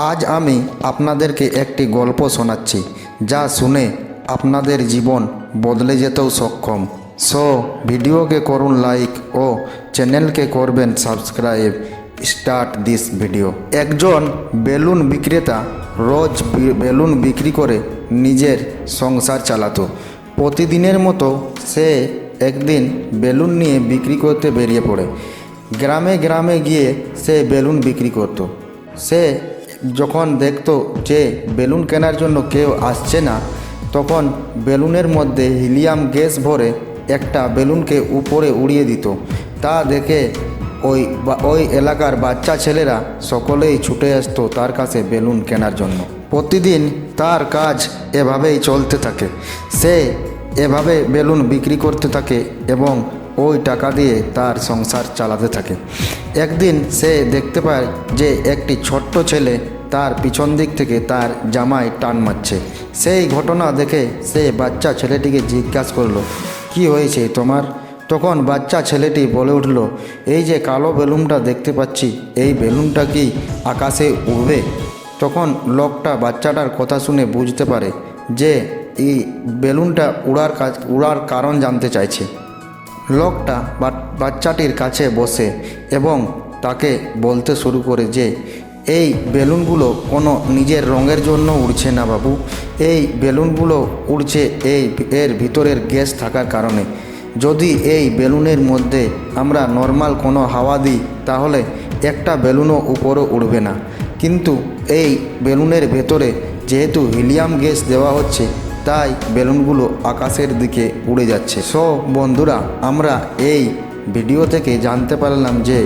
আজ আমি আপনাদেরকে একটি গল্প শোনাচ্ছি যা শুনে আপনাদের জীবন বদলে যেতেও সক্ষম। সো ভিডিওকে করুন লাইক ও চ্যানেলকে করবেন সাবস্ক্রাইব। Start this video. একজন বেলুন বিক্রেতা রোজ বেলুন বিক্রি করে নিজের সংসার চালাতো। প্রতিদিনের মতো সে একদিন বেলুন নিয়ে বিক্রি করতে বেরিয়ে পড়ে। গ্রামে গ্রামে গিয়ে সে বেলুন বিক্রি করত। সে যখন দেখতো যে বেলুন কেনার জন্য কেউ আসছে না, তখন বেলুনের মধ্যে হিলিয়াম গ্যাস ভরে একটা বেলুনকে উপরে উড়িয়ে দিত। তা দেখে ওই এলাকার বাচ্চা ছেলেরা সকলেই ছুটে আসতো তার কাছে বেলুন কেনার জন্য। প্রতিদিন তার কাজ এভাবেই চলতে থাকে। সে এভাবে বেলুন বিক্রি করতে থাকে এবং ওই টাকা দিয়ে তার সংসার চালাতে থাকে। একদিন সে দেখতে পায় যে একটি ছোট্ট ছেলে তার পিছন দিক থেকে তার জামায় টান মারছে। সেই ঘটনা দেখে সে বাচ্চা ছেলেটিকে জিজ্ঞাসা করলো, কি হয়েছে তোমার? তখন বাচ্চা ছেলেটি বলে উঠল, এই যে কালো বেলুনটা দেখতে পাচ্ছি, এই বেলুনটা কি আকাশে উড়বে? তখন লোকটা বাচ্চাটার কথা শুনে বুঝতে পারে যে এই বেলুনটা উড়ার কারণ জানতে চাইছে। লোকটা বাচ্চাটির কাছে বসে এবং তাকে বলতে শুরু করে যে এই বেলুনগুলো কোনো নিজের রঙের জন্য উড়ছে না বাবু, এই বেলুনগুলো উড়ছে এর ভিতরের গ্যাস থাকার কারণে। যদি এই বেলুনের মধ্যে আমরা নর্মাল কোনো হাওয়া দিই তাহলে একটা বেলুনও উপরে উড়বে না, কিন্তু এই বেলুনের ভেতরে যেহেতু হিলিয়াম গ্যাস দেওয়া হচ্ছে তাই বেলুনগুলো আকাশের দিকে উড়ে যাচ্ছে। সো বন্ধুরা, আমরা এই ভিডিও থেকে জানতে পারলাম যে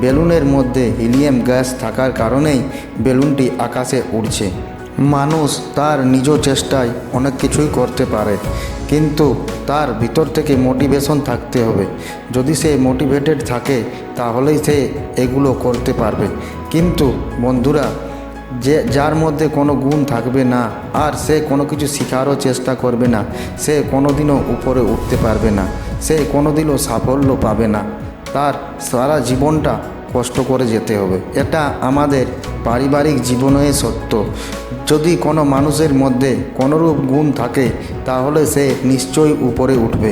বেলুনের মধ্যে হিলিয়াম গ্যাস থাকার কারণেই বেলুনটি আকাশে উড়ছে। মানুষ তার নিজ চেষ্টায় অনেক কিছুই করতে পারে, কিন্তু তার ভিতর থেকে মোটিভেশন থাকতে হবে। যদি সে মোটিভেটেড থাকে তাহলেই সে এগুলো করতে পারবে। কিন্তু বন্ধুরা, যার মধ্যে কোনো গুণ থাকবে না আর সে কোনো কিছু শেখারও চেষ্টা করবে না, সে কোনোদিনও উপরে উঠতে পারবে না, সে কোনোদিনও সাফল্য পাবে না। তার সারা জীবনটা কষ্ট করে যেতে হবে। এটা আমাদের পারিবারিক জীবনে সত্য। যদি কোনো মানুষের মধ্যে কোনোরূপ গুণ থাকে তাহলে সে নিশ্চয়ই উপরে উঠবে।